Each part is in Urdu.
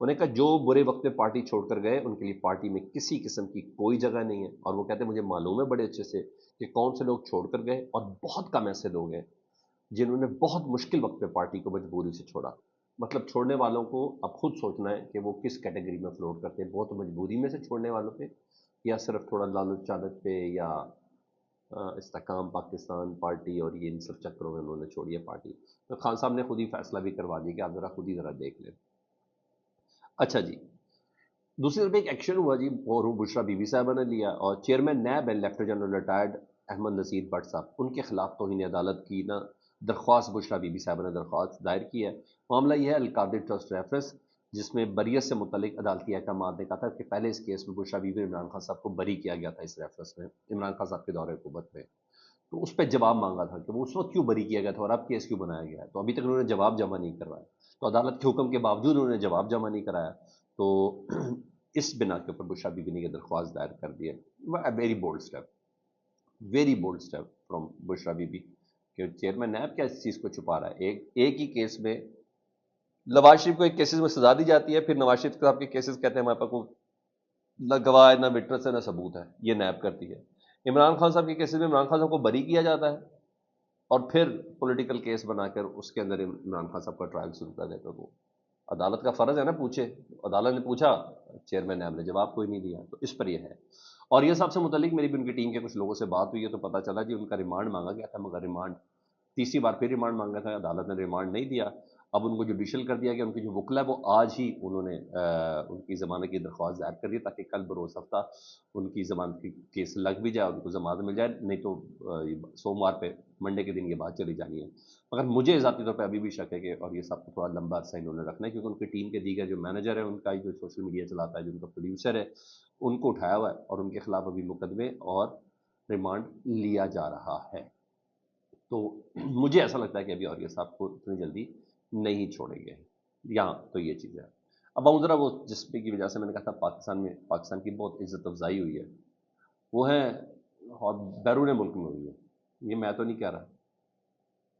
انہوں نے کہا جو برے وقت میں پارٹی چھوڑ کر گئے ان کے لیے پارٹی میں کسی قسم کی کوئی جگہ نہیں ہے، اور وہ کہتے ہیں مجھے معلوم ہے بڑے اچھے سے کہ کون سے لوگ چھوڑ کر گئے، اور بہت کم ایسے لوگ ہیں جنہوں نے بہت مشکل وقت پہ پارٹی کو مجبوری سے چھوڑا۔ مطلب چھوڑنے والوں کو اب خود سوچنا ہے کہ وہ کس کیٹیگری میں فلوٹ کرتے ہیں، بہت مجبوری میں سے چھوڑنے والوں پہ، یا صرف تھوڑا لالچ چالچ پہ، یا استحکام پاکستان پارٹی اور یہ ان سب چکروں میں انہوں نے چھوڑی ہے پارٹی۔ تو خان صاحب نے خود ہی فیصلہ بھی کروا دیا کہ آپ ذرا خود ہی ذرا دیکھ لیں۔ اچھا جی، دوسری طرف ایک ایکشن ہوا جی، اور بشرا بی بی صاحبہ نے لیا، اور chairman NAB and lieutenant general retired Ahmed Naseer Butt صاحب، ان کے خلاف توہین عدالت کی نا درخواست بشرا بی بی صاحبہ نے درخواست دائر کی ہے۔ معاملہ یہ ہے القادری ٹرسٹ ریفرنس، جس میں بریت سے متعلق عدالتی احکامات نے کہا تھا کہ پہلے اس کیس میں بشرا بی بی عمران خان صاحب کو بری کیا گیا تھا اس ریفرنس میں، عمران خان صاحب کے دور حکومت میں، تو اس پہ جواب مانگا تھا کہ وہ اس وقت کیوں بری کیا گیا تھا اور اب کیس کیوں بنایا گیا ہے، تو ابھی تک انہوں نے جواب جمع نہیں کروایا، تو عدالت کے حکم کے باوجود انہوں نے جواب جمع نہیں کرایا، تو اس بنا کے اوپر بشرا بی بی نے یہ درخواست دائر کر دی ہے۔ Very bold step, very bold step from Bushra Bibi, کہ چیئرمین نیب کیا اس چیز کو چھپا رہا ہے۔ ایک ہی کیس میں نواز شریف کو ایک کیسز میں سزا دی جاتی ہے، پھر نواز شریف صاحب کے کیسز کہتے ہیں ہمارے پاس کوئی نہ گواہ ہے، نہ وٹنس ہے، نہ ثبوت ہے، یہ نیب کرتی ہے۔ عمران خان صاحب کے کیسز میں عمران خان صاحب کو بری کیا جاتا ہے، اور پھر پولیٹیکل کیس بنا کر اس کے اندر عمران خان صاحب کا ٹرائل شروع کر دیتے وہ۔ عدالت کا فرض ہے نا پوچھے، عدالت نے پوچھا، چیئرمین نیب نے جواب کوئی نہیں دیا، تو اس پر یہ ہے۔ اور یہ صاحب سے متعلق میری بھی ان کی ٹیم کے کچھ لوگوں سے بات ہوئی ہے، تو پتہ چلا جی ان کا ریمانڈ مانگا گیا تھا، مگر ریمانڈ تیسری بار پھر ریمانڈ مانگا تھا، عدالت نے ریمانڈ نہیں دیا۔ اب ان کو جوڈیشل کر دیا گیا، ان کی جو وکلا ہے وہ آج ہی انہوں نے ان کی ضمانت کی درخواست دائر کر دی تاکہ کل بروز ہفتہ ان کی ضمانت کی کیس لگ بھی جائے، ان کو ضمانت مل جائے، نہیں تو سوموار پہ منڈے کے دن یہ بات چلی جانی ہے۔ مگر مجھے ذاتی طور پہ ابھی بھی شک ہے کہ، اور یہ سب کو تھوڑا لمبا عرصہ انہوں نے رکھنا ہے، کیونکہ ان کی ٹیم کے دیگر جو مینیجر ہے، ان کا جو سوشل میڈیا چلاتا ہے، جو ان کا پروڈیوسر ہے، ان کو اٹھایا ہوا ہے، اور ان کے خلاف ابھی مقدمے اور ریمانڈ لیا جا رہا ہے۔ تو مجھے ایسا لگتا ہے کہ ابھی اور یہ صاحب کو اتنی جلدی نہیں چھوڑیں گے یہاں، تو یہ چیز ہے۔ اب آؤں ذرا وہ جس پہ کی وجہ سے میں نے کہا تھا پاکستان میں پاکستان کی بہت عزت افزائی ہوئی ہے، وہ ہے، اور بیرون ملک میں ہوئی ہے، یہ میں تو نہیں کہہ رہا،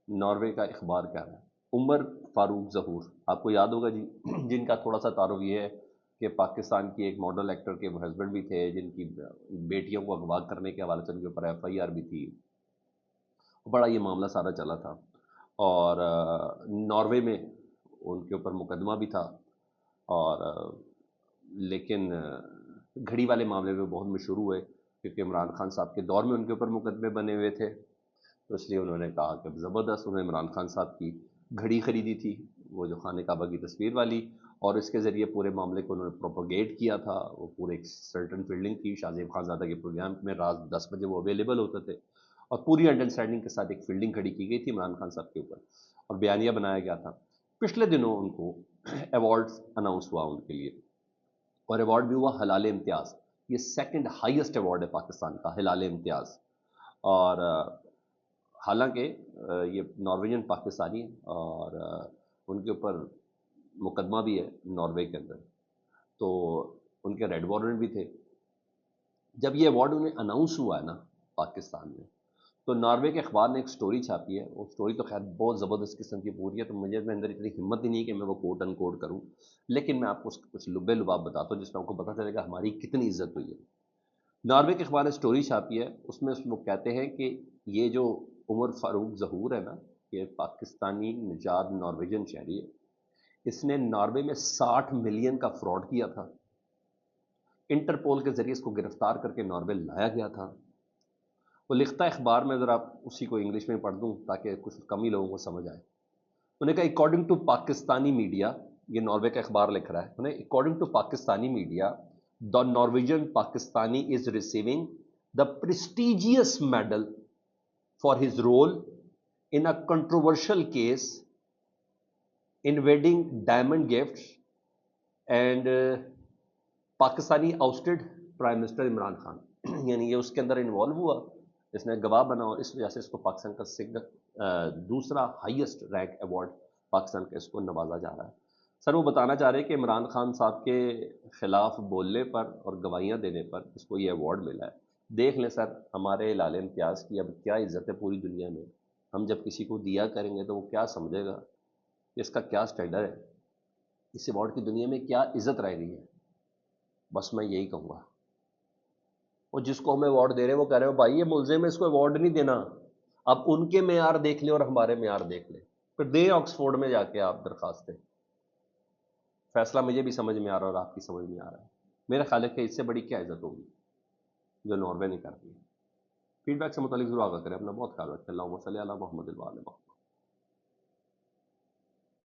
ناروے کا اخبار کہہ رہا ہے۔ عمر فاروق ظہور، آپ کو یاد ہوگا جی، جن کا تھوڑا سا تعارف یہ ہے کہ پاکستان کی ایک ماڈل ایکٹر کے وہ ہسبینڈ بھی تھے، جن کی بیٹیوں کو اغوا کرنے کے حوالے سے ان کے اوپر ایف آئی آر بھی تھی، بڑا یہ معاملہ سارا چلا تھا، اور ناروے میں ان کے اوپر مقدمہ بھی تھا، اور لیکن گھڑی والے معاملے میں بہت مشہور ہوئے، کیونکہ عمران خان صاحب کے دور میں ان کے اوپر مقدمے بنے ہوئے تھے، تو اس لیے انہوں نے کہا کہ زبردست، انہوں نے عمران خان صاحب کی گھڑی خریدی تھی، وہ جو خانہ کعبہ کی تصویر والی، اور اس کے ذریعے پورے معاملے کو انہوں نے پروپوگیٹ کیا تھا، وہ پورے ایک سرٹن فیلڈنگ تھی، شاہزیب خان زادہ کے پروگرام میں رات 10 بجے وہ اویلیبل ہوتے تھے، اور پوری انڈرسٹینڈنگ کے ساتھ ایک فیلڈنگ کھڑی کی گئی تھی عمران خان صاحب کے اوپر، اور بیانیہ بنایا گیا تھا۔ پچھلے دنوں ان کو ایوارڈ اناؤنس ہوا ان کے لیے، اور ایوارڈ بھی ہوا ہلال امتیاز، یہ سیکنڈ ہائیسٹ ایوارڈ ہے پاکستان کا، ہلال امتیاز، اور حالانکہ یہ نارویجن پاکستانی ہیں، اور ان کے اوپر مقدمہ بھی ہے ناروے کے اندر، تو ان کے ریڈ وارنٹ بھی تھے۔ جب یہ ایوارڈ انہیں اناؤنس ہوا ہے نا پاکستان میں، تو ناروے کے اخبار نے ایک سٹوری چھاپی ہے، وہ سٹوری تو خیر بہت زبردست قسم کی پوری ہے، تو مجھے اپنے اندر اتنی ہمت ہی نہیں کہ میں وہ کوٹ ان کوٹ کروں، لیکن میں آپ کو کچھ لبے لباب بتاتا ہوں جس میں آپ کو پتہ چلے گا ہماری کتنی عزت ہوئی ہے۔ ناروے کے اخبار نے سٹوری چھاپی ہے، اس میں وہ کہتے ہیں کہ یہ جو عمر فاروق ظہور ہے نا، یہ پاکستانی نژاد نارویجن شہری ہے، اس نے ناروے میں 60 ملین کا فراڈ کیا تھا، انٹرپول کے ذریعے اس کو گرفتار کر کے ناروے لایا گیا تھا۔ وہ لکھتا ہے اخبار میں، ذرا اسی کو انگلش میں پڑھ دوں تاکہ کچھ کم ہی لوگوں کو سمجھ آئے۔ انہوں نے کہا اکارڈنگ ٹو پاکستانی میڈیا، یہ ناروے کا اخبار لکھ رہا ہے، انہوں نے according to Pakistani media, the Norwegian Pakistani is receiving the prestigious medal for his role in a controversial case involving diamond gifts and Pakistani ousted prime minister Imran Khan, یعنی یہ اس کے اندر انوالو ہوا، اس نے گواہ بنا، اور اس وجہ سے اس کو پاکستان کا دوسرا ہائیسٹ رینک ایوارڈ پاکستان کا اس کو نوازا جا رہا ہے۔ سر وہ بتانا چاہ رہے ہیں کہ عمران خان صاحب کے خلاف بولنے پر اور گواہیاں دینے پر اس کو یہ ایوارڈ ملا ہے۔ دیکھ لیں سر، ہمارے ہلال امتیاز کی اب کیا عزت ہے پوری دنیا میں، ہم جب کسی کو دیا کریں گے تو وہ کیا سمجھے گا، اس کا کیا سٹینڈرڈ ہے، اس ایوارڈ کی دنیا میں کیا عزت رہ گئی ہے؟ بس میں یہی کہوں گا. اور جس کو ہم ایوارڈ دے رہے ہیں وہ کہہ رہے ہیں بھائی یہ ملزم ہے، اس کو ایوارڈ نہیں دینا. اب ان کے معیار دیکھ لیں اور ہمارے معیار دیکھ لیں، پھر دیں آکسفورڈ میں جا کے آپ درخواستیں. فیصلہ مجھے بھی سمجھ میں آ رہا ہے اور آپ کی سمجھ میں آ رہا ہے. میرا خیال ہے کہ اس سے بڑی کیا عزت ہوگی جو ناروے نہیں کرتی. فیڈ بیک سے متعلق ضرور آگاہ کریں. اپنا بہت خیال رکھیں. اللہم صلی علی محمد وعلی محمد.